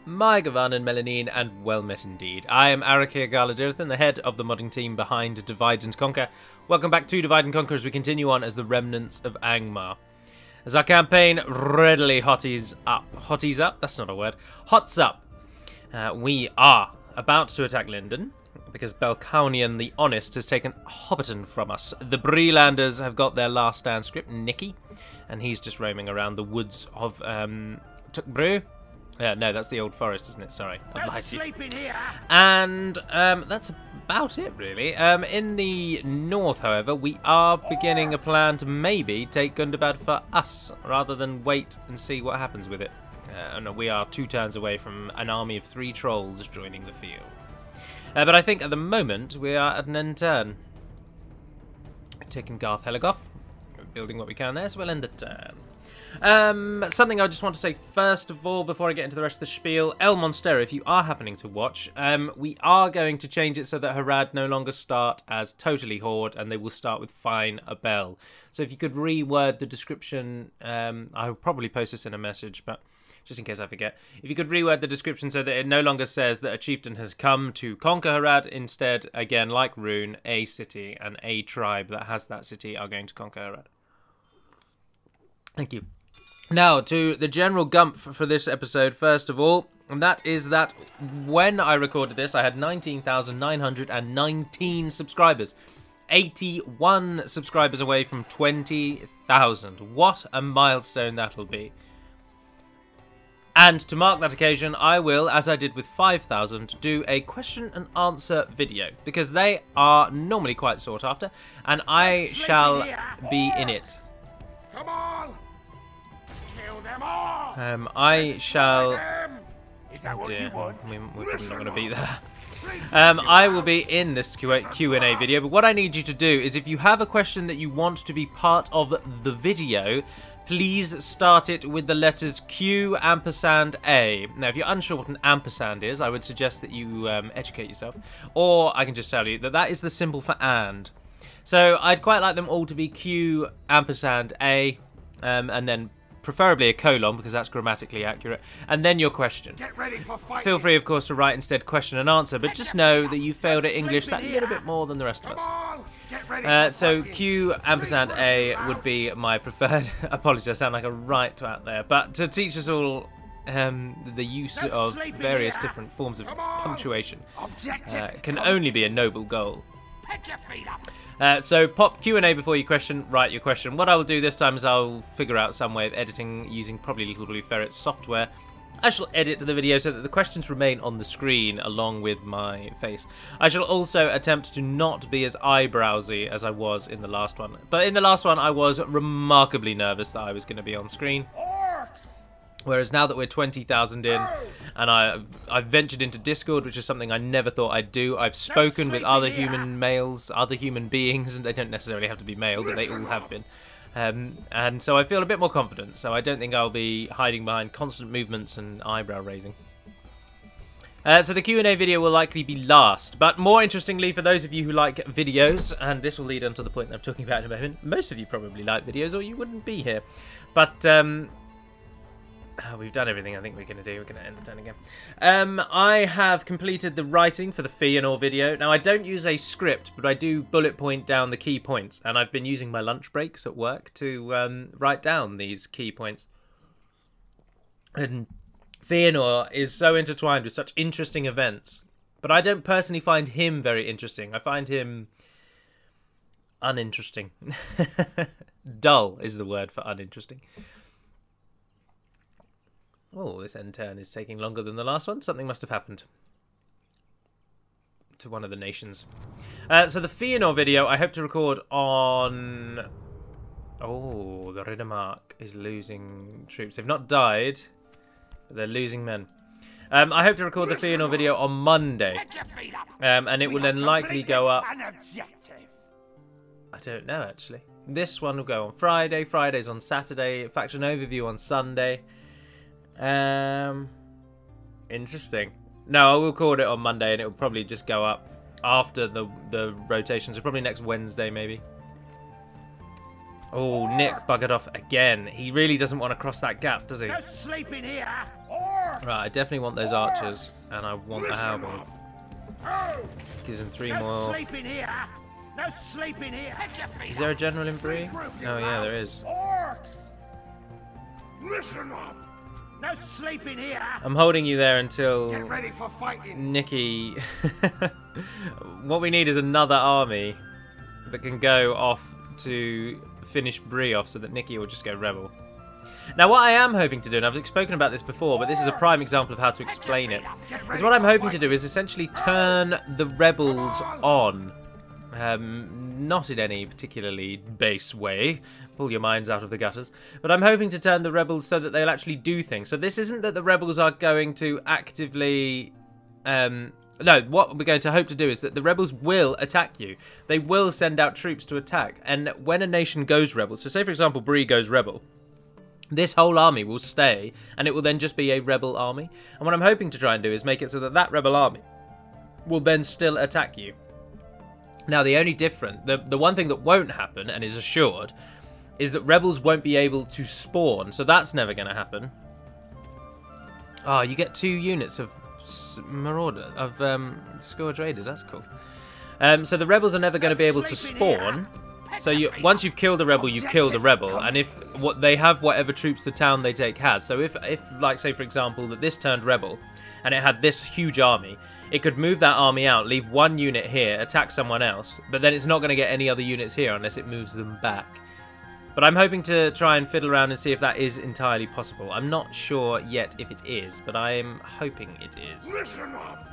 My Gavanan Melanine, and well met indeed. I am Arakir Galadirthan, the head of the modding team behind Divide and Conquer. Welcome back to Divide and Conquer as we continue on as the remnants of Angmar. As our campaign readily hotties up, that's not a word, hots up, we are about to attack Linden, because Belkaunian the Honest has taken Hobbiton from us. The Breelanders have got their last stand script, Nicky, and he's just roaming around the woods of Tukbru. No, that's the old forest, isn't it? Sorry, I've lied to you. And that's about it, really. In the north, however, we are beginning a plan to maybe take Gundabad for us, rather than wait and see what happens with it. And we are 2 turns away from an army of 3 trolls joining the field. But I think at the moment we are at an end turn. Taking Garth Heligoth, building what we can there, so we'll end the turn. Something I just want to say first of all before I get into the rest of the spiel. El Monstero, if you are happening to watch, we are going to change it so that Harad no longer start as totally Horde and they will start with Fine Abel. So if you could reword the description, I'll probably post this in a message, but just in case I forget. If you could reword the description so that it no longer says that a chieftain has come to conquer Harad, instead, again, like Rune, a city and a tribe that has that city are going to conquer Harad. Thank you. Now, to the general gump for this episode, first of all, and that is that when I recorded this, I had 19,919 subscribers. 81 subscribers away from 20,000. What a milestone that'll be. And to mark that occasion, I will, as I did with 5,000, do a question and answer video, because they are normally quite sought after, and I shall be in it. Come on! Kill them all! I shall... Is that what you want? We're probably not going to be there. I will be in this Q&A video, but what I need you to do is if you have a question that you want to be part of the video, please start it with the letters Q ampersand A. Now, if you're unsure what an ampersand is, I would suggest that you educate yourself. Or I can just tell you that that is the symbol for and. So I'd quite like them all to be Q ampersand A, and then preferably a colon, because that's grammatically accurate, and then your question. Get ready for fighting. Feel free, of course, to write instead question and answer, but just know that you failed at English that little bit more than the rest of us. So Q ampersand A would be my preferred. Apologies, I sound like a right twat there, but to teach us all the use of various different forms of punctuation can only be a noble goal. So pop Q&A before you question, write your question. What I will do this time is I'll figure out some way of editing using probably Little Blue Ferret software. I shall edit the video so that the questions remain on the screen along with my face. I shall also attempt to not be as eyebrowsy as I was in the last one. But in the last one I was remarkably nervous that I was going to be on screen. Whereas now that we're 20,000 in, and I've ventured into Discord, which is something I never thought I'd do. I've spoken with other human males, other human beings, and they don't necessarily have to be male, but they all have been. And so I feel a bit more confident, so I don't think I'll be hiding behind constant movements and eyebrow raising. So the Q&A video will likely be last, but more interestingly for those of you who like videos, and this will lead on to the point that I'm talking about in a moment, most of you probably like videos or you wouldn't be here. But we've done everything I think we're going to do. We're going to end the turn again. I have completed the writing for the Fëanor video. Now, I don't use a script, but I do bullet point down the key points. And I've been using my lunch breaks at work to write down these key points. And Fëanor is so intertwined with such interesting events. But I don't personally find him very interesting. I find him uninteresting. Dull is the word for uninteresting. Oh, this end turn is taking longer than the last one. Something must have happened to one of the nations. So the Fëanor video I hope to record on... Oh, the Riddermark is losing troops. They've not died, but they're losing men. I hope to record the Fëanor video on Monday. And it will then likely go up... I don't know, actually. This one will go on Friday. Friday's on Saturday. Faction overview on Sunday. Interesting. No, I will record it on Monday and it will probably just go up after the rotations. So probably next Wednesday, maybe. Oh, Nick buggered off again. He really doesn't want to cross that gap, does he? No sleeping here. Right, I definitely want those archers, and I want the halberds. Gives him 3 more. Sleeping here. No sleeping here. Is there a general in Bree? Oh yeah, there is. Listen up. No sleeping here. I'm holding you there until Get ready for fighting. Nikki. What we need is another army that can go off to finish Bree off, so that Nikki will just go rebel. Now, what I am hoping to do, and I've spoken about this before, but this is a prime example of how to explain it, is what I'm hoping to do is essentially turn the rebels on. Not in any particularly base way. Pull your minds out of the gutters. But I'm hoping to turn the rebels so that they'll actually do things. So this isn't that the rebels are going to actively... no, what we're going to hope to do is that the rebels will attack you. They will send out troops to attack. And when a nation goes rebel, so say for example Bree goes rebel, this whole army will stay, and it will then just be a rebel army. And what I'm hoping to try and do is make it so that that rebel army will then still attack you. Now, the only different, the one thing that won't happen, and is assured, is that rebels won't be able to spawn. So that's never going to happen. Oh, you get 2 units of Marauder, of Scourge Raiders. That's cool. So the rebels are never going to be able to spawn. So once you've killed a rebel, you've killed a rebel, and if they have whatever troops the town they take has. So if like say for example that this turned rebel, and it had this huge army, it could move that army out, leave 1 unit here, attack someone else, but then it's not going to get any other units here unless it moves them back. But I'm hoping to try and fiddle around and see if that is entirely possible. I'm not sure yet if it is, but I'm hoping it is. Listen up.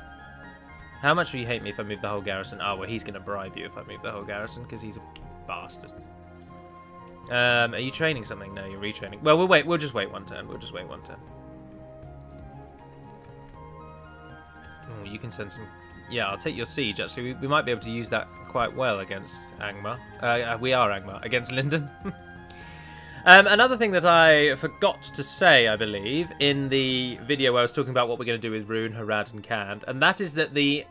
How much will you hate me if I move the whole garrison? Oh, well, he's going to bribe you if I move the whole garrison, because he's a bastard. Are you training something? No, you're retraining. Well, we'll wait. We'll just wait 1 turn. We'll just wait 1 turn. Oh, you can send some... Yeah, I'll take your siege, actually. We might be able to use that quite well against Angmar. We are Angmar. Against Linden. Another thing that I forgot to say, I believe, in the video where I was talking about what we're going to do with Rune, Harad, and Khand, and that is that the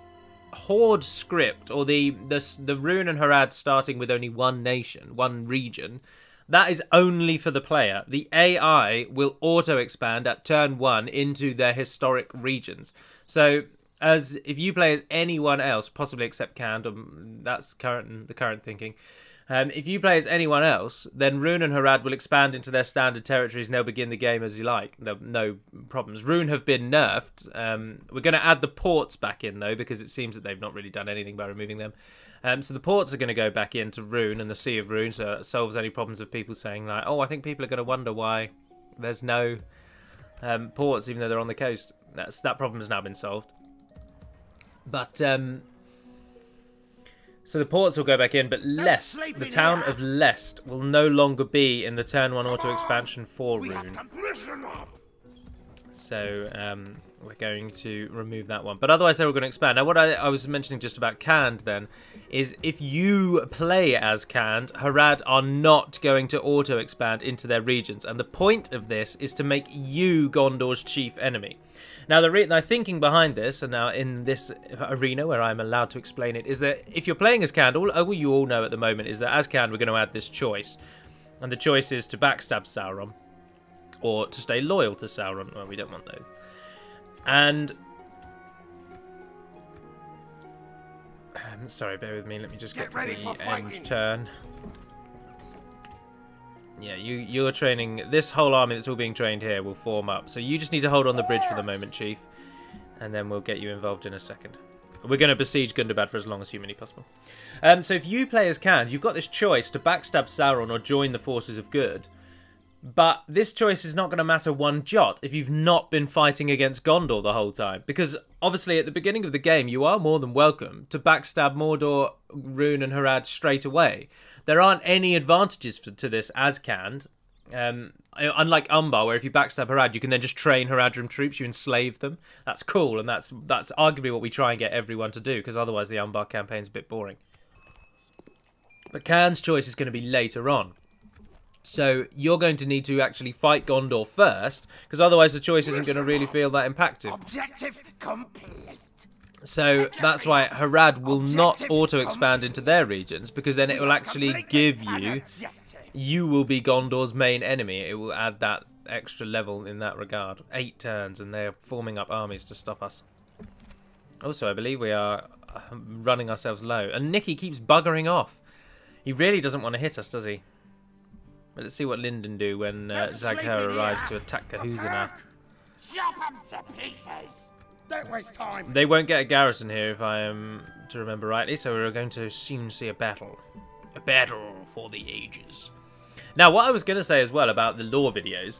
Horde script, or the Rune and Harad starting with only 1 nation, 1 region, that is only for the player. The AI will auto-expand at turn 1 into their historic regions. So, as if you play as anyone else, possibly except Carn-dum, that's the current thinking. If you play as anyone else, then Rune and Harad will expand into their standard territories and they'll begin the game as you like. No problems. Rune have been nerfed. We're going to add the ports back in, though, because it seems that they've not really done anything by removing them. So the ports are going to go back into Rune and the Sea of Rune, so it solves any problems of people saying, like, oh, I think people are going to wonder why there's no ports, even though they're on the coast. That problem has now been solved. But... so the ports will go back in, but Lest, the town of Lest, will no longer be in the turn 1 auto expansion for Rune. So we're going to remove that one. But otherwise they're all going to expand. Now what I was mentioning just about Khand then, is if you play as Khand, Harad are not going to auto expand into their regions. And the point of this is to make you Gondor's chief enemy. Now, the thinking behind this, and now in this arena where I'm allowed to explain it, is that if you're playing as Khand, all you all know at the moment is that as Khand, we're going to add this choice. And the choice is to backstab Sauron, or to stay loyal to Sauron. Well, we don't want those. And... sorry, bear with me. Let me just get to the end turn. Yeah, you're training... This whole army that's all being trained here will form up. So you just need to hold on the bridge for the moment, Chief. And then we'll get you involved in a second. We're going to besiege Gundabad for as long as humanly possible. So if you play as Khand, you've got this choice to backstab Sauron or join the forces of good. But this choice is not going to matter 1 jot if you've not been fighting against Gondor the whole time. Because obviously at the beginning of the game, you are more than welcome to backstab Mordor, Rune and Harad straight away. There aren't any advantages to this as Khand. Unlike Umbar, where if you backstab Harad, you can then just train Haradrim troops, you enslave them. That's cool, and that's arguably what we try and get everyone to do, because otherwise the Umbar campaign's a bit boring. But Khand's choice is going to be later on. So you're going to need to actually fight Gondor first, because otherwise the choice isn't going to really feel that impactful. Objective complete. So that's why Harad will not auto-expand into their regions, because then it will actually give you... You will be Gondor's main enemy. It will add that extra level in that regard. 8 turns, and they're forming up armies to stop us. Also, I believe we are running ourselves low. And Nicky keeps buggering off. He really doesn't want to hit us, does he? But let's see what Linden do when Zagher arrives to attack Kahuzina. Chop 'em to pieces. Don't waste time. They won't get a garrison here, if I am to remember rightly, so we're going to soon see a battle. A battle for the ages. Now, what I was going to say as well about the lore videos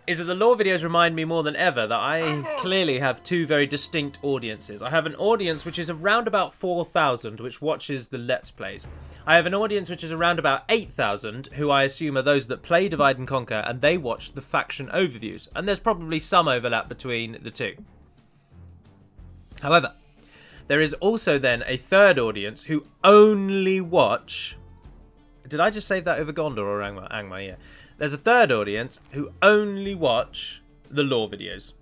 is that the lore videos remind me more than ever that I clearly have 2 very distinct audiences. I have an audience which is around about 4,000, which watches the Let's Plays. I have an audience which is around about 8,000, who I assume are those that play Divide and Conquer, and they watch the faction overviews. And there's probably some overlap between the 2. However, there is also then a third audience who only watch... Did I just save that over Gondor or Angmar? Angmar, yeah. There's a third audience who only watch the lore videos.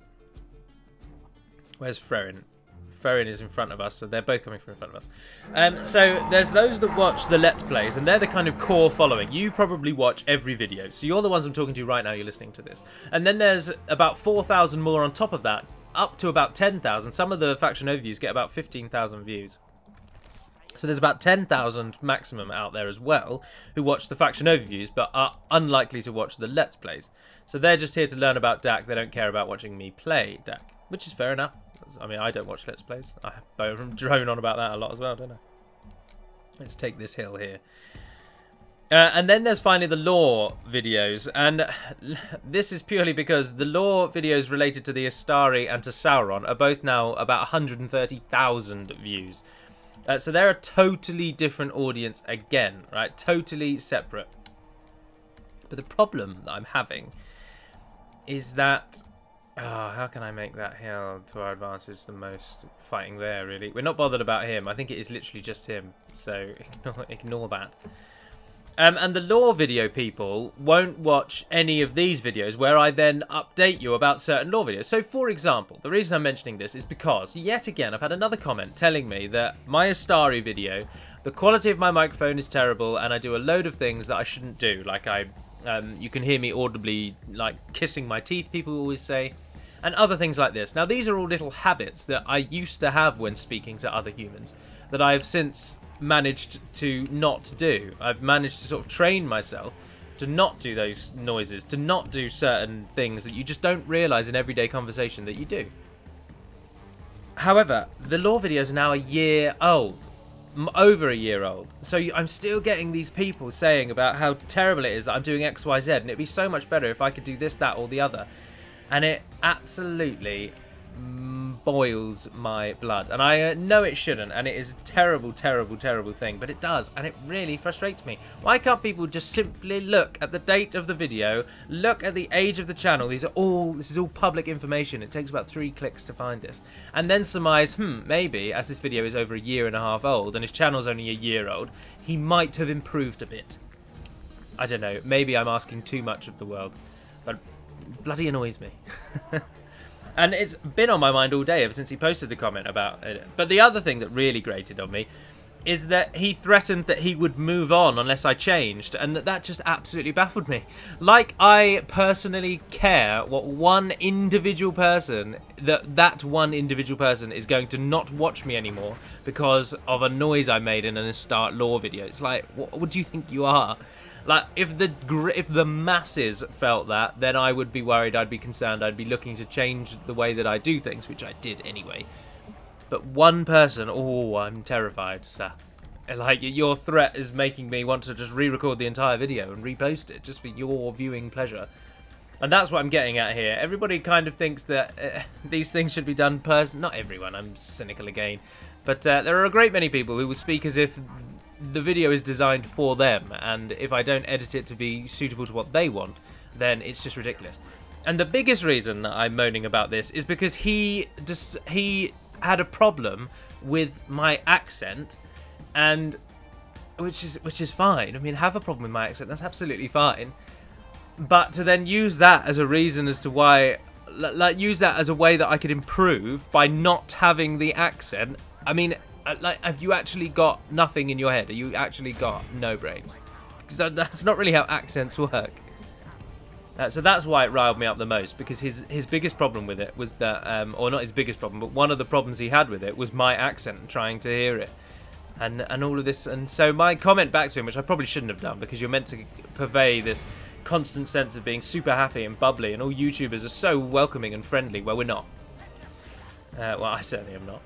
Where's Frerin? Frerin is in front of us, so they're both coming from in front of us. So there's those that watch the Let's Plays, and they're the kind of core following. You probably watch every video, so you're the ones I'm talking to right now, you're listening to this. And then there's about 4,000 more on top of that, up to about 10,000. Some of the faction overviews get about 15,000 views. So there's about 10,000 maximum out there as well who watch the faction overviews but are unlikely to watch the Let's Plays. So they're just here to learn about DaC. They don't care about watching me play DaC, which is fair enough. I mean, I don't watch Let's Plays. I drone on about that a lot as well, don't I? Let's take this hill here. And then there's finally the lore videos, and this is purely because the lore videos related to the Astari and to Sauron are both now about 130,000 views. So they're a totally different audience again, right? Totally separate. But the problem that I'm having is that... Oh, how can I make that hill to our advantage the most? Fighting there, really. We're not bothered about him. I think it is literally just him. So ignore that. And the lore video people won't watch any of these videos where I then update you about certain lore videos. So, for example, the reason I'm mentioning this is because, yet again, I've had another comment telling me that my Astari video, the quality of my microphone is terrible and I do a load of things that I shouldn't do. Like, you can hear me audibly, like, kissing my teeth, people always say, and other things like this. Now, these are all little habits that I used to have when speaking to other humans that I've since managed to not do. I've managed to sort of train myself to not do those noises, to not do certain things that you just don't realise in everyday conversation that you do. However, the lore videos are now a year old, over a year old, so I'm still getting these people saying about how terrible it is that I'm doing X, Y, Z, and it'd be so much better if I could do this, that, or the other, and it absolutely boils my blood, and I know it shouldn't, and it is a terrible, terrible, terrible thing, but it does, and it really frustrates me. Why can't people just simply look at the date of the video, look at the age of the channel? This is all public information. It takes about 3 clicks to find this, and then surmise, maybe as this video is over a year and a half old and his channel's only a year old, he might have improved a bit. I don't know, maybe I'm asking too much of the world, but it bloody annoys me. And it's been on my mind all day ever since he posted the comment about it. But the other thing that really grated on me is that he threatened that he would move on unless I changed, and that just absolutely baffled me. Like I personally care what one individual person, that one individual person is going to not watch me anymore because of a noise I made in a Start Lore video. It's like, what do you think you are? Like, if the masses felt that, then I would be worried, I'd be concerned, I'd be looking to change the way that I do things, which I did anyway. But one person, oh, I'm terrified, sir. Like, your threat is making me want to just re-record the entire video and repost it, just for your viewing pleasure. And that's what I'm getting at here. Everybody kind of thinks that these things should be done not everyone, I'm cynical again. But there are a great many people who will speak as if the video is designed for them, and if I don't edit it to be suitable to what they want, then it's just ridiculous. And the biggest reason that I'm moaning about this is because he had a problem with my accent, and which is fine. I mean, have a problem with my accent, that's absolutely fine. But to then use that as a reason as to why, like, use that as a way that I could improve by not having the accent, I mean, like, have you actually got nothing in your head? Have you actually got no brains? Because that's not really how accents work. So that's why it riled me up the most, because his biggest problem with it was that, or not his biggest problem, but one of the problems he had with it was my accent and trying to hear it. And all of this. And so my comment back to him, which I probably shouldn't have done, because you're meant to purvey this constant sense of being super happy and bubbly, and all YouTubers are so welcoming and friendly. Well, we're not. Well, I certainly am not.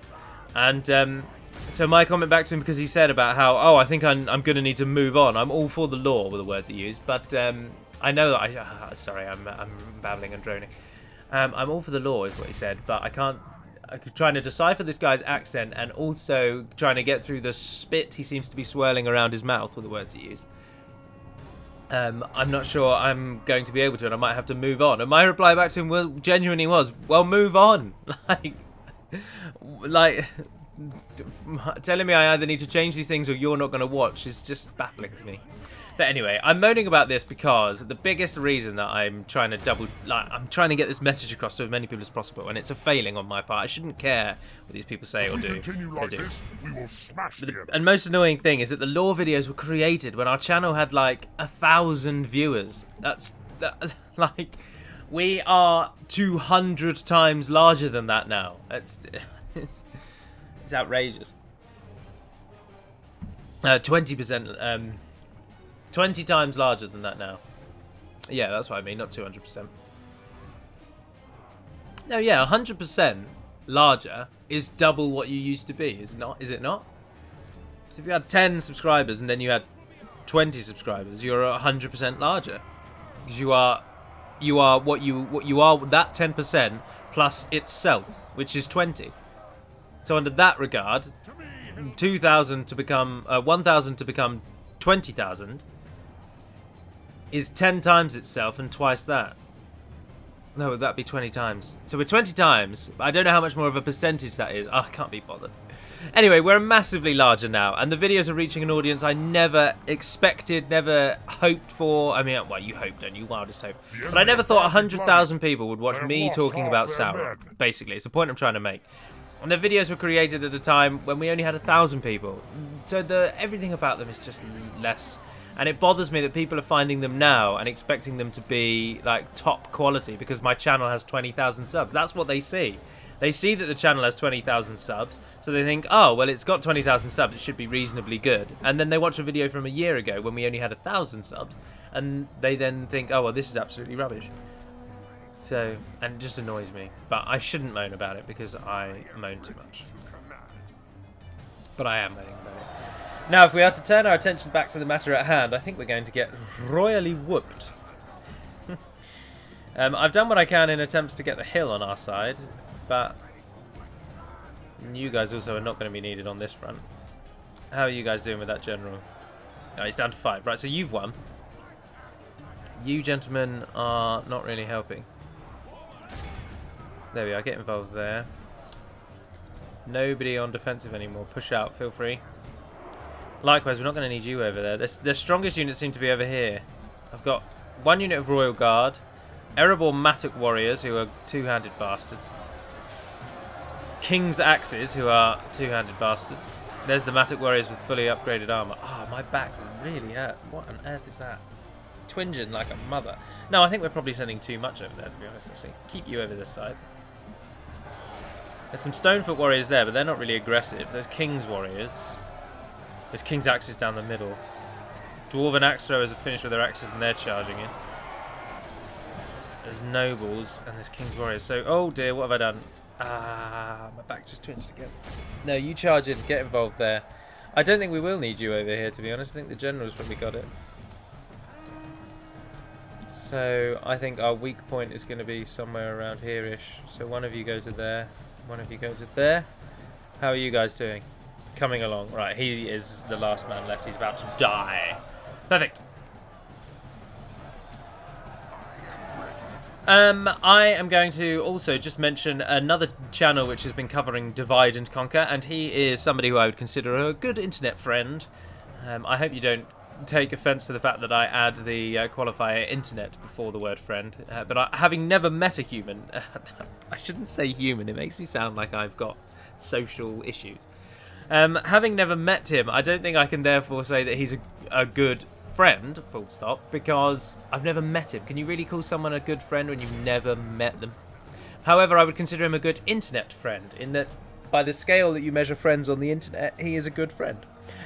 And so my comment back to him, because he said about how, oh, I think I'm going to need to move on. I'm all for the law, were the words he used. But I know that sorry, I'm babbling and droning. I'm all for the law, is what he said. But I can't. I'm trying to decipher this guy's accent, and also trying to get through the spit he seems to be swirling around his mouth, were the words he used. I'm not sure I'm going to be able to, and I might have to move on. And my reply back to him genuinely was, well, move on. like telling me I either need to change these things or you're not going to watch is just baffling to me. But anyway, I'm moaning about this because the biggest reason that I'm trying to I'm trying to get this message across to as many people as possible, and it's a failing on my part. I shouldn't care what these people say or do. And most annoying thing is that the lore videos were created when our channel had like 1,000 viewers. Like, we are 200 times larger than that now. It's outrageous. 20%. 20 times larger than that now. Yeah, that's what I mean, not 200%. No, yeah, 100% larger is double what you used to be, is it not? So if you had 10 subscribers and then you had 20 subscribers, you're 100% larger. Because you are what you are, that 10% plus itself, which is 20. So under that regard, 2,000 to become 1,000 to become 20,000 is 10 times itself and twice that. No, would that be 20 times? So we're 20 times. I don't know how much more of a percentage that is. Oh, I can't be bothered. Anyway, we're massively larger now, and the videos are reaching an audience I never expected, never hoped for. I mean, well, you hope, don't you? Wildest hope. But I never thought 100,000 people would watch me talking about Sauron. Basically, it's the point I'm trying to make. And the videos were created at a time when we only had 1,000 people. So everything about them is just less. And it bothers me that people are finding them now and expecting them to be like top quality because my channel has 20,000 subs. That's what they see. They see that the channel has 20,000 subs, so they think, oh, well, it's got 20,000 subs, it should be reasonably good. And then they watch a video from a year ago when we only had 1,000 subs, and they then think, oh, well, this is absolutely rubbish. So, and it just annoys me. But I shouldn't moan about it because I moan too much. But I am moaning about it. Now, if we are to turn our attention back to the matter at hand, I think we're going to get royally whooped. I've done what I can in attempts to get the hill on our side, but you guys also are not going to be needed on this front. How are you guys doing with that general? Oh, he's down to 5. Right, so you've won. You gentlemen are not really helping. There we are, get involved there. Nobody on defensive anymore. Push out, feel free. Likewise, we're not going to need you over there. The strongest units seem to be over here. I've got 1 unit of Royal Guard, Erebor Matic Warriors, who are two-handed bastards. King's Axes, who are two-handed bastards. There's the Matic Warriors with fully upgraded armor. Oh, my back really hurts. What on earth is that? Twinging like a mother. No, I think we're probably sending too much over there, to be honest, actually. Keep you over this side. There's some Stonefoot Warriors there, but they're not really aggressive. There's King's Warriors. There's King's Axes down the middle. Dwarven Axe Throwers have finished with their axes and they're charging in. There's Nobles and there's King's Warriors. So, oh dear, what have I done? Ah, my back just twitched again. No, you charge in, get involved there. I don't think we will need you over here, to be honest. I think the General's probably got it. So, I think our weak point is going to be somewhere around here-ish. So, one of you go to there, one of you go to there. How are you guys doing? Coming along. Right, he is the last man left. He's about to die. Perfect. I am going to also just mention another channel which has been covering Divide and Conquer, and he is somebody who I would consider a good internet friend. I hope you don't take offence to the fact that I add the qualifier internet before the word friend, but having never met a human, I shouldn't say human, it makes me sound like I've got social issues. Having never met him, I don't think I can therefore say that he's a good friend, full stop, because I've never met him. Can you really call someone a good friend when you've never met them? However, I would consider him a good internet friend, in that by the scale that you measure friends on the internet, he is a good friend.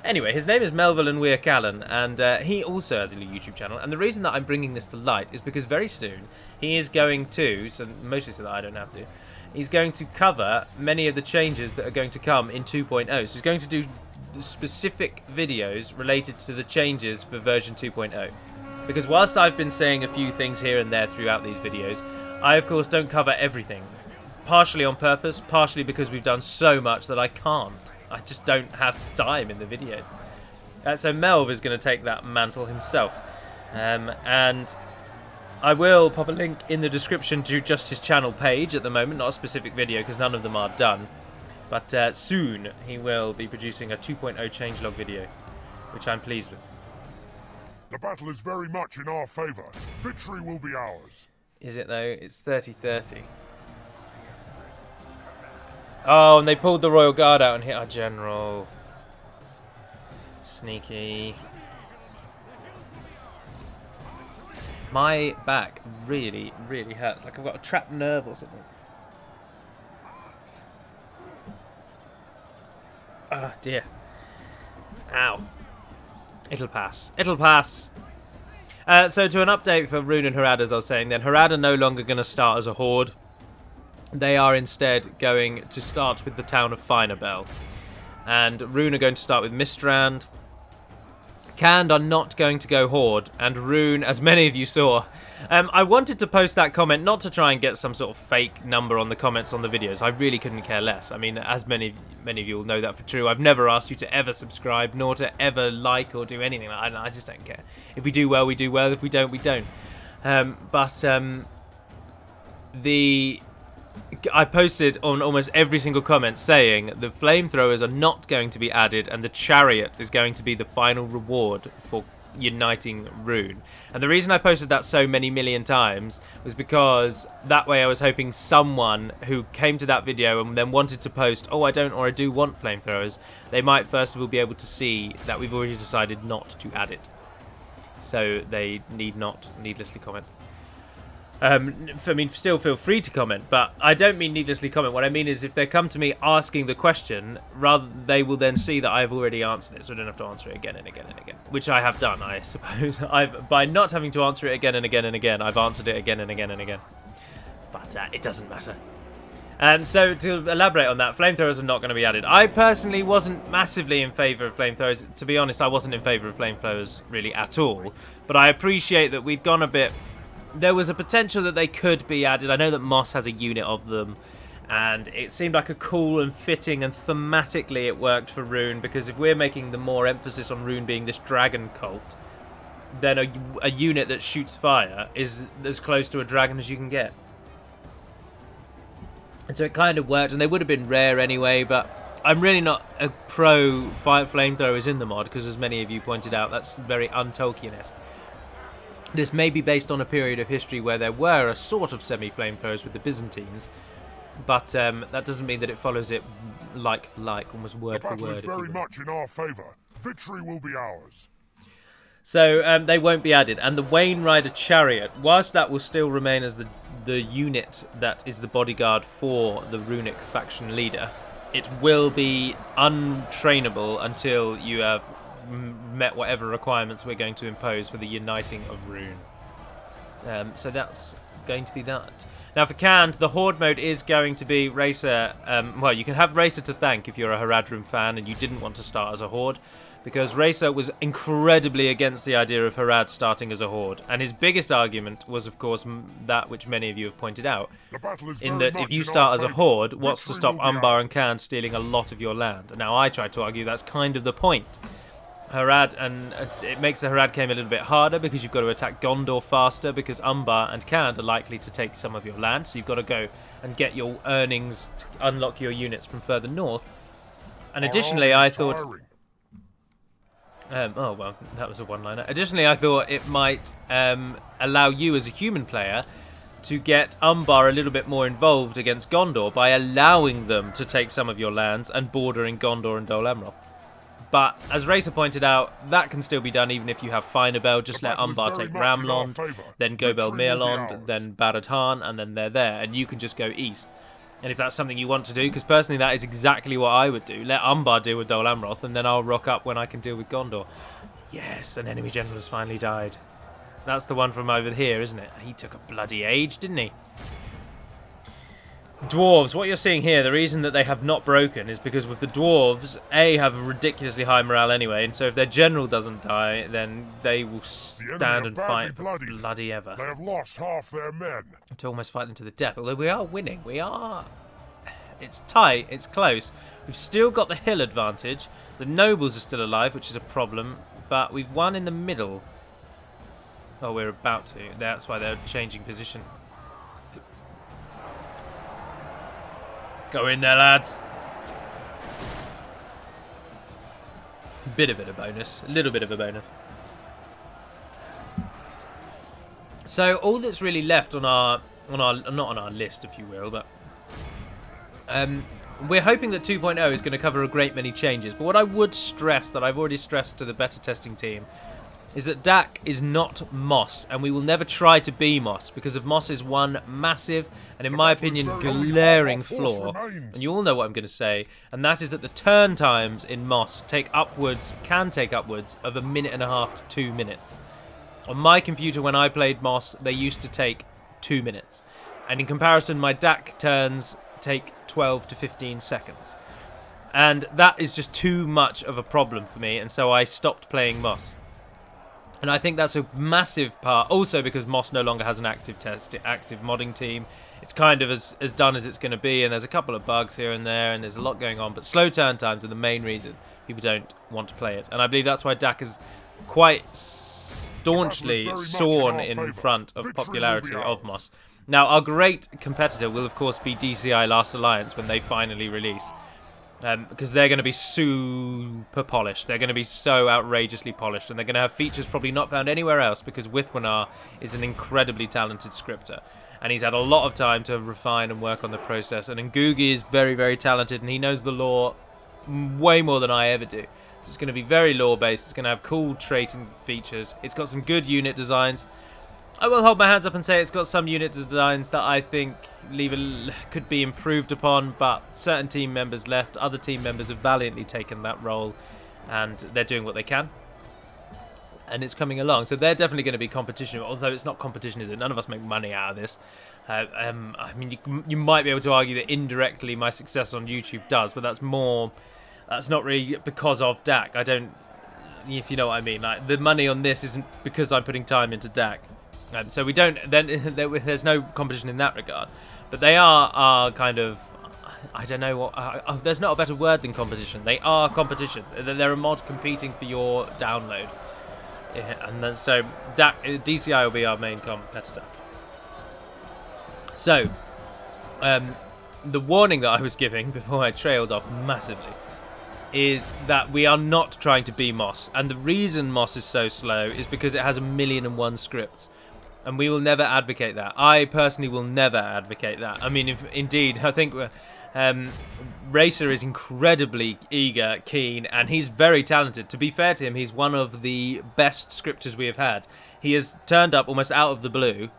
Anyway, his name is Melvalan Weirkallen, and he also has a YouTube channel. And the reason that I'm bringing this to light is because very soon he is going to, so mostly so that I don't have to, he's going to cover many of the changes that are going to come in 2.0. So he's going to do specific videos related to the changes for version 2.0. Because whilst I've been saying a few things here and there throughout these videos, I of course don't cover everything. Partially on purpose, partially because we've done so much that I can't. I just don't have time in the videos. So Melv is going to take that mantle himself. And I will pop a link in the description to just his channel page at the moment, not a specific video because none of them are done. But soon he will be producing a 2.0 changelog video, which I'm pleased with. The battle is very much in our favour. Victory will be ours. Is it though? It's 30-30. Oh, and they pulled the Royal Guard out and hit our general. Sneaky. My back really, really hurts. Like I've got a trapped nerve or something. Ah, dear. Ow. It'll pass. It'll pass. So to an update for Rune and Harad, as I was saying then, Harad are no longer going to start as a horde. They are instead going to start with the town of Finabel. And Rune are going to start with Mistrand. Carn-dum are not going to go horde. And Rune, as many of you saw, I wanted to post that comment not to try and get some sort of fake number on the comments on the videos. I really couldn't care less. I mean, as many of you will know that for true, I've never asked you to ever subscribe, nor to ever like or do anything. I just don't care. If we do well, we do well. If we don't, we don't. I posted on almost every single comment saying the flamethrowers are not going to be added and the chariot is going to be the final reward for uniting Rune. And the reason I posted that so many million times was because that way I was hoping someone who came to that video and then wanted to post, oh I don't or I do want flamethrowers, they might first of all be able to see that we've already decided not to add it. So they need not needlessly comment. I mean, still feel free to comment, but I don't mean needlessly comment. What I mean is if they come to me asking the question, rather they will then see that I've already answered it, so I don't have to answer it again and again and again, which I have done, I suppose. By not having to answer it again and again and again, I've answered it again and again and again. But it doesn't matter. And so to elaborate on that, flamethrowers are not going to be added. I personally wasn't massively in favour of flamethrowers. To be honest, I wasn't in favour of flamethrowers really at all. But I appreciate that we'd gone a bit... There was a potential that they could be added. I know that Moss has a unit of them, and it seemed like a cool and fitting, and thematically it worked for Rune, because if we're making the more emphasis on Rune being this dragon cult, then a unit that shoots fire is as close to a dragon as you can get. And so it kind of worked, and they would have been rare anyway, but I'm really not a pro flamethrowers in the mod, because as many of you pointed out, that's very un-Tolkien-esque. This may be based on a period of history where there were a sort of semi-flamethrowers with the Byzantines, but that doesn't mean that it follows it like for like, almost word for word. The battle is very much in our favour. Victory will be ours. So they won't be added. And the Wayne Rider Chariot, whilst that will still remain as the unit that is the bodyguard for the runic faction leader, it will be untrainable until you have met whatever requirements we're going to impose for the uniting of Rune. So that's going to be that. Now for Canned, the Horde mode is going to be Racer. Well, you can have Racer to thank if you're a Haradrim fan and you didn't want to start as a Horde, because Racer was incredibly against the idea of Harad starting as a Horde. And his biggest argument was, of course, that which many of you have pointed out, in that if you start as a Horde, what's to stop Umbar and Canned stealing a lot of your land? Now I tried to argue that's kind of the point. Harad, and it makes the Harad game a little bit harder because you've got to attack Gondor faster, because Umbar and Canned are likely to take some of your land, so you've got to go and get your earnings to unlock your units from further north. And additionally, I thought... oh, well, that was a one-liner. Additionally, I thought it might allow you as a human player to get Umbar a little bit more involved against Gondor by allowing them to take some of your lands and bordering Gondor and Dol Amroth. But as Racer pointed out, that can still be done even if you have Finabel. Just let Angmar take Ramlond, then Gobel Meerlond, then Baradhan, and then they're there, and you can just go east. And if that's something you want to do, because personally that is exactly what I would do. Let Angmar deal with Dol Amroth, and then I'll rock up when I can deal with Gondor. Yes, an enemy general has finally died. That's the one from over here, isn't it? He took a bloody age, didn't he? Dwarves, what you're seeing here, the reason that they have not broken is because with the dwarves, A, have a ridiculously high morale anyway, and so if their general doesn't die, then they will stand and fight for bloody ever. They have lost half their men. To almost fight them to the death, although we are winning. We are... It's tight, it's close. We've still got the hill advantage. The nobles are still alive, which is a problem, but we've won in the middle. Oh, we're about to. That's why they're changing position. Go in there, lads. Bit of it a bonus. A little bit of a bonus. So all that's really left on our not on our list, if you will, but we're hoping that 2.0 is going to cover a great many changes. But what I would stress, that I've already stressed to the beta testing team, is that DaC is not Moss, and we will never try to be Moss, because of Moss's one massive, and in my opinion, glaring flaw, and you all know what I'm going to say, and that is that the turn times in Moss can take upwards of 1.5 minutes to 2 minutes. On my computer, when I played Moss, they used to take 2 minutes, and in comparison, my DaC turns take 12 to 15 seconds. And that is just too much of a problem for me, and so I stopped playing Moss. And I think that's a massive part, also because Moss no longer has an active modding team. It's kind of as done as it's going to be, and there's a couple of bugs here and there, and there's a lot going on. But slow turn times are the main reason people don't want to play it. And I believe that's why DaC is quite staunchly soared in front of popularity of Moss. Now, our great competitor will, of course, be DCI Last Alliance when they finally release. Because they're going to be super polished. They're going to be so outrageously polished. And they're going to have features probably not found anywhere else, because Withwanar is an incredibly talented scripter. And he's had a lot of time to refine and work on the process. And Ngugi is very, very talented, and he knows the lore way more than I ever do. So it's going to be very lore-based. It's going to have cool trait and features. It's got some good unit designs. I will hold my hands up and say it's got some unit designs that I think could be improved upon, but certain team members left. Other team members have valiantly taken that role, and they're doing what they can. And it's coming along. So they're definitely going to be competition, although it's not competition, is it? None of us make money out of this. I mean, you might be able to argue that indirectly my success on YouTube does, but that's not really because of DaC. I don't, if you know what I mean. Like, the money on this isn't because I'm putting time into DaC. So we don't. Then there's no competition in that regard, but they are kind of. I don't know what. There's not a better word than competition. They are competition. They're a mod competing for your download, and then so DCI will be our main competitor. So, the warning that I was giving before I trailed off massively is that we are not trying to be Moss, and the reason Moss is so slow is because it has 1,000,001 scripts. And we will never advocate that. I personally will never advocate that. I mean, indeed, I think Racer is incredibly eager, keen, and he's very talented. To be fair to him, he's one of the best scripters we have had. He has turned up almost out of the blue,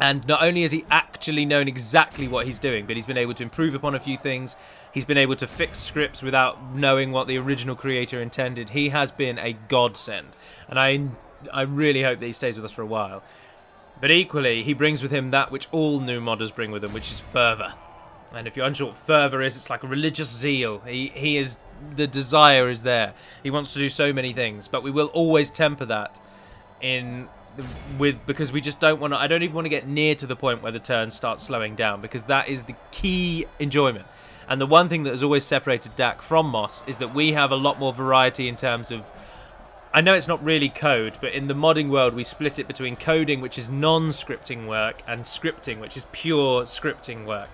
and not only has he actually known exactly what he's doing, but he's been able to improve upon a few things. He's been able to fix scripts without knowing what the original creator intended. He has been a godsend, and I really hope that he stays with us for a while. But equally, he brings with him that which all new modders bring with them, which is fervour. And if you're unsure what fervour is, it's like a religious zeal. He is, the desire is there. He wants to do so many things, but we will always temper that because we just don't want to. I don't even want to get near to the point where the turns start slowing down, because that is the key enjoyment. And the one thing that has always separated DaC from Moss is that we have a lot more variety in terms of. I know it's not really code, but in the modding world we split it between coding, which is non-scripting work, and scripting, which is pure scripting work.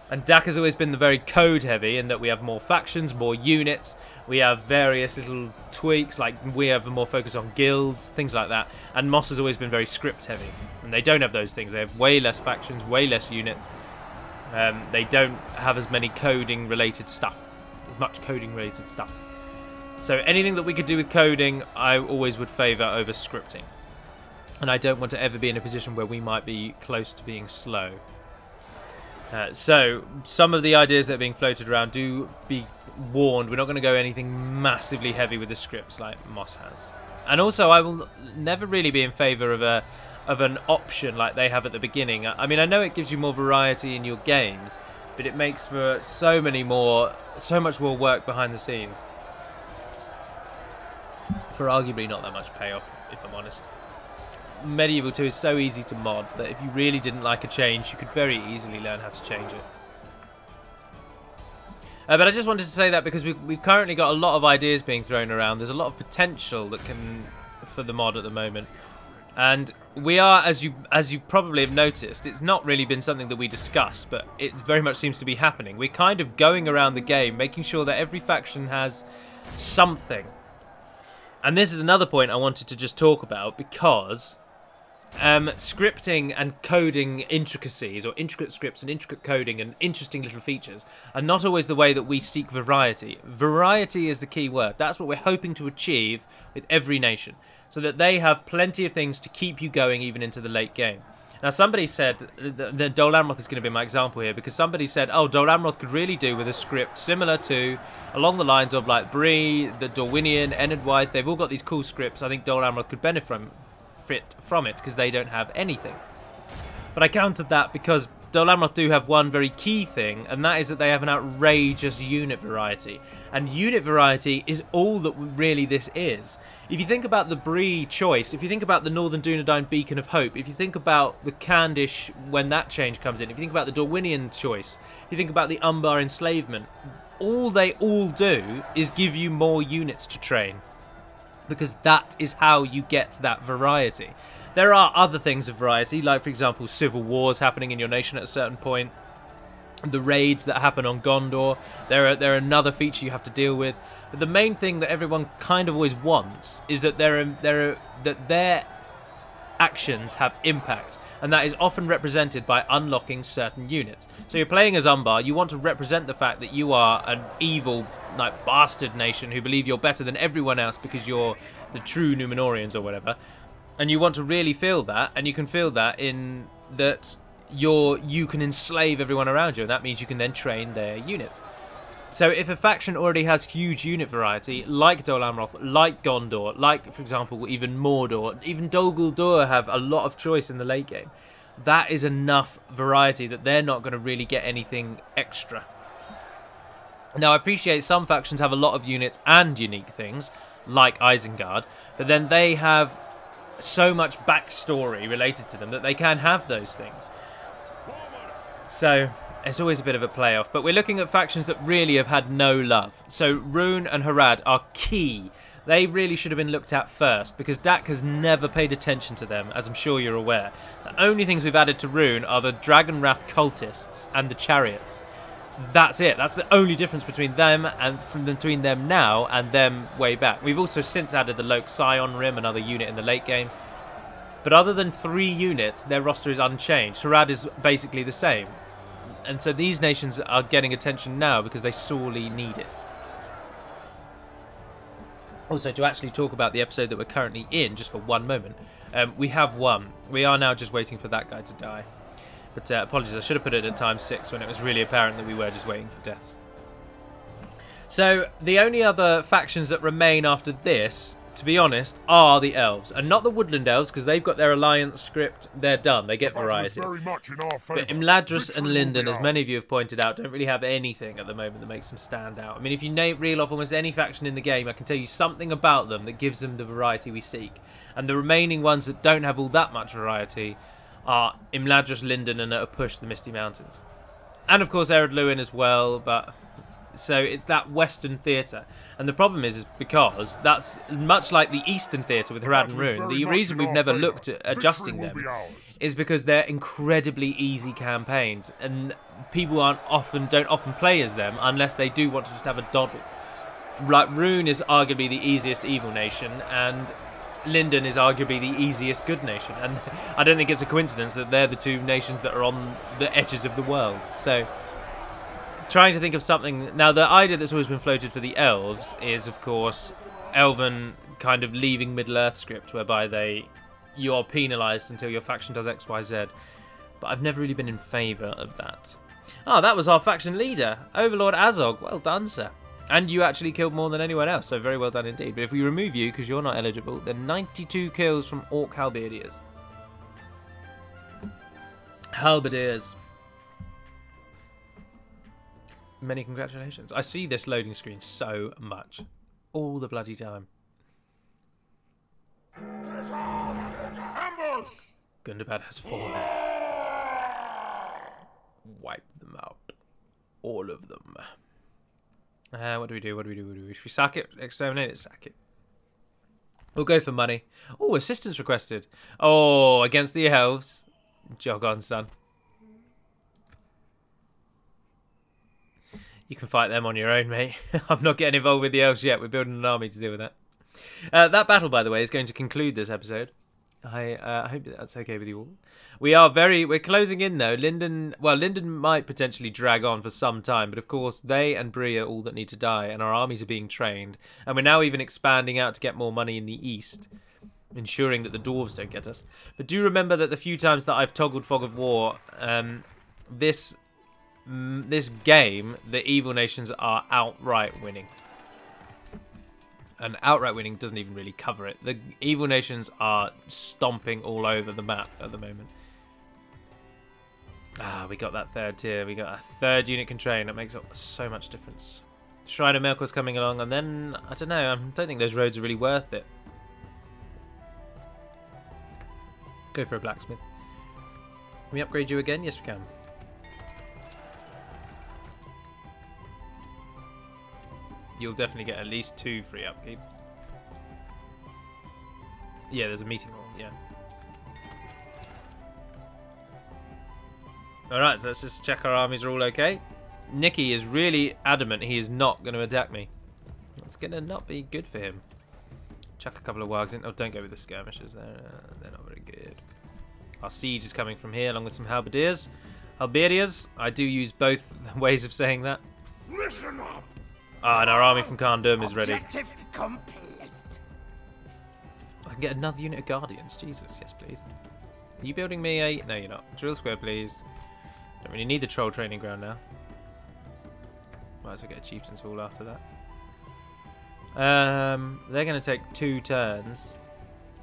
And DaC has always been the very code-heavy in that we have more factions, more units, we have various little tweaks, like we have more focus on guilds, things like that. And Moss has always been very script-heavy, and they don't have those things. They have way less factions, way less units. They don't have as many coding-related stuff, as much coding-related stuff. So anything that we could do with coding, I always would favour over scripting. And I don't want to ever be in a position where we might be close to being slow. So some of the ideas that are being floated around, do be warned, we're not going to go anything massively heavy with the scripts like Moss has. And also, I will never really be in favour of an option like they have at the beginning. I mean, I know it gives you more variety in your games, but it makes for so much more work behind the scenes. For arguably not that much payoff, if I'm honest. Medieval 2 is so easy to mod that if you really didn't like a change, you could very easily learn how to change it. But I just wanted to say that because we've currently got a lot of ideas being thrown around. There's a lot of potential for the mod at the moment. And we are, as you probably have noticed, it's not really been something that we discuss, but it very much seems to be happening. We're kind of going around the game, making sure that every faction has something. And this is another point I wanted to just talk about, because scripting and coding intricacies, or intricate scripts and intricate coding and interesting little features, are not always the way that we seek variety. Variety is the key word. That's what we're hoping to achieve with every nation, so that they have plenty of things to keep you going even into the late game. Now, somebody said that Dol Amroth is going to be my example here, because somebody said, oh, Dol Amroth could really do with a script similar to, along the lines of like Bree, the Dorwinian, Enedwythe. They've all got these cool scripts. I think Dol Amroth could benefit from it because they don't have anything. But I countered that because Dol Amroth do have one very key thing, and that is that they have an outrageous unit variety. And unit variety is all that really this is. If you think about the Bree choice, if you think about the Northern Dunedain Beacon of Hope, if you think about the Candish when that change comes in, if you think about the Dorwinian choice, if you think about the Umbar enslavement, all they all do is give you more units to train. Because that is how you get that variety. There are other things of variety, like for example civil wars happening in your nation at a certain point, the raids that happen on Gondor. They're another feature you have to deal with. But the main thing that everyone kind of always wants is that their actions have impact, and that is often represented by unlocking certain units. So you're playing as Umbar, you want to represent the fact that you are an evil, like, bastard nation who believe you're better than everyone else because you're the true Numenorians or whatever. And you want to really feel that, and you can feel that in that you can enslave everyone around you, and that means you can then train their units. So if a faction already has huge unit variety, like Dol Amroth, like Gondor, like, for example, even Mordor, even Dol Guldur have a lot of choice in the late game, that is enough variety that they're not going to really get anything extra. Now, I appreciate some factions have a lot of units and unique things, like Isengard, but then they have so much backstory related to them that they can have those things. So it's always a bit of a playoff, but we're looking at factions that really have had no love. So Rune and Harad are key. They really should have been looked at first, because DaC has never paid attention to them, as I'm sure you're aware. The only things we've added to Rune are the Dragon Wrath cultists and the chariots. That's it. That's the only difference between them and between them now and them way back. We've also since added the Loke Scion Rim, another unit in the late game. But other than 3 units, their roster is unchanged. Harad is basically the same. And so these nations are getting attention now because they sorely need it. Also, to actually talk about the episode that we're currently in, just for one moment, we have won. We are now just waiting for that guy to die. But apologies, I should have put it at time 6 when it was really apparent that we were just waiting for deaths. So the only other factions that remain after this, to be honest, are the elves. And not the woodland elves, because they've got their alliance script. They're done. They get variety. But Imladris and Linden, as many of you have pointed out, don't really have anything at the moment that makes them stand out. I mean, if you reel off almost any faction in the game, I can tell you something about them that gives them the variety we seek. And the remaining ones that don't have all that much variety are Imladris, Linden, and at a push the Misty Mountains. And of course Ered Luin as well, but so it's that Western theatre. And the problem is because that's much like the Eastern theatre with Harad and Rune. The reason we've never looked at adjusting them is because they're incredibly easy campaigns, and people don't often play as them unless they do want to just have a doddle. Like Rune is arguably the easiest evil nation, and Linden is arguably the easiest good nation, and I don't think it's a coincidence that they're the 2 nations that are on the edges of the world. So trying to think of something. Now, the idea that's always been floated for the elves is, of course, Elven kind of leaving Middle-earth script, whereby you are penalised until your faction does X, Y, Z. But I've never really been in favour of that. Oh, that was our faction leader, Overlord Azog. Well done, sir. And you actually killed more than anyone else, so very well done indeed. But if we remove you, because you're not eligible, then 92 kills from Orc Halberdiers. Halberdiers. Many congratulations. I see this loading screen so much. All the bloody time. Ambush! Gundabad has fallen. Wipe them out. All of them. What do we do? What do we do? What do we do? Should we sack it? Exterminate it? Sack it. We'll go for money. Oh, assistance requested. Oh, against the elves. Jog on, son. You can fight them on your own, mate. I'm not getting involved with the elves yet. We're building an army to deal with that. That battle, by the way, is going to conclude this episode. I hope that's okay with you all. We're closing in though. Linden might potentially drag on for some time, but of course they and Bree are all that need to die, and our armies are being trained, and we're now even expanding out to get more money in the east, ensuring that the dwarves don't get us. But do remember that the few times that I've toggled Fog of War, this game, the evil nations are outright winning. And outright winning doesn't even really cover it. The evil nations are stomping all over the map at the moment. Ah, we got that third tier. We got a third unit can train. That makes so much difference. Shrine of Melkor's coming along, and then, I don't know, I don't think those roads are really worth it. Go for a blacksmith. Can we upgrade you again? Yes, we can. You'll definitely get at least 2 free upkeep. Yeah, there's a meeting hall, yeah. Alright, so let's just check our armies are all okay. Nicky is really adamant he is not going to attack me. That's going to not be good for him. Chuck a couple of wargs in. Oh, don't go with the skirmishers. They're not very good. Our siege is coming from here along with some halberdiers. Halberdiers. I do use both ways of saying that. Listen up! Ah, and our army from Carn-dum is ready. Objective complete. I can get another unit of guardians. Jesus, yes, please. Are you building me a... No, you're not. Drill square, please. Don't really need the troll training ground now. Might as well get a chieftain's hall after that. They're going to take 2 turns.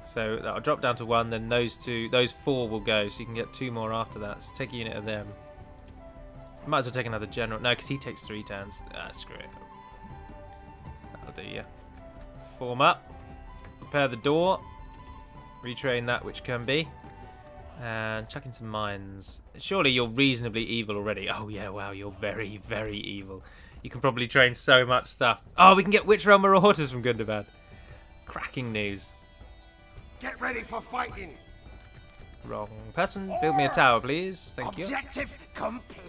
So that'll drop down to 1. Then those 4 will go. So you can get 2 more after that. So take a unit of them. Might as well take another general. No, because he takes 3 turns. Screw it. That'll do, yeah. Form up. Prepare the door. Retrain that which can be. And chuck in some mines. Surely you're reasonably evil already. Oh, yeah, wow, you're very, very evil. You can probably train so much stuff. Oh, we can get Witch Realm Marauders from Gundabad. Cracking news. Get ready for fighting. Wrong person. Build me a tower, please. Thank you. Objective complete.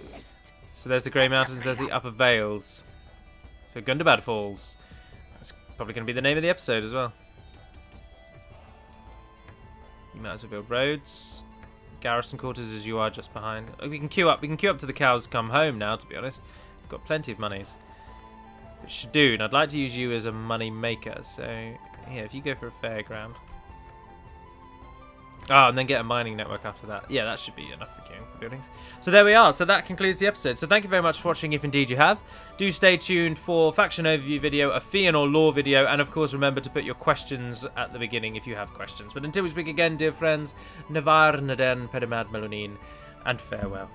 So there's the Grey Mountains, there's the Upper Vales. So Gundabad falls. That's probably going to be the name of the episode as well. You might as well build roads. Garrison quarters as you are just behind. Oh, we can queue up. We can queue up to the cows come home now, to be honest. We've got plenty of monies. But Shadoon, I'd like to use you as a money maker. So, yeah, if you go for a fairground. Oh, and then get a mining network after that. Yeah, that should be enough for queuing for buildings. So there we are. So that concludes the episode. So thank you very much for watching, if indeed you have. Do stay tuned for faction overview video, a Fëanor lore video, and of course remember to put your questions at the beginning if you have questions. But until we speak again, dear friends, Navar Naden Pedamad Melonin, and farewell.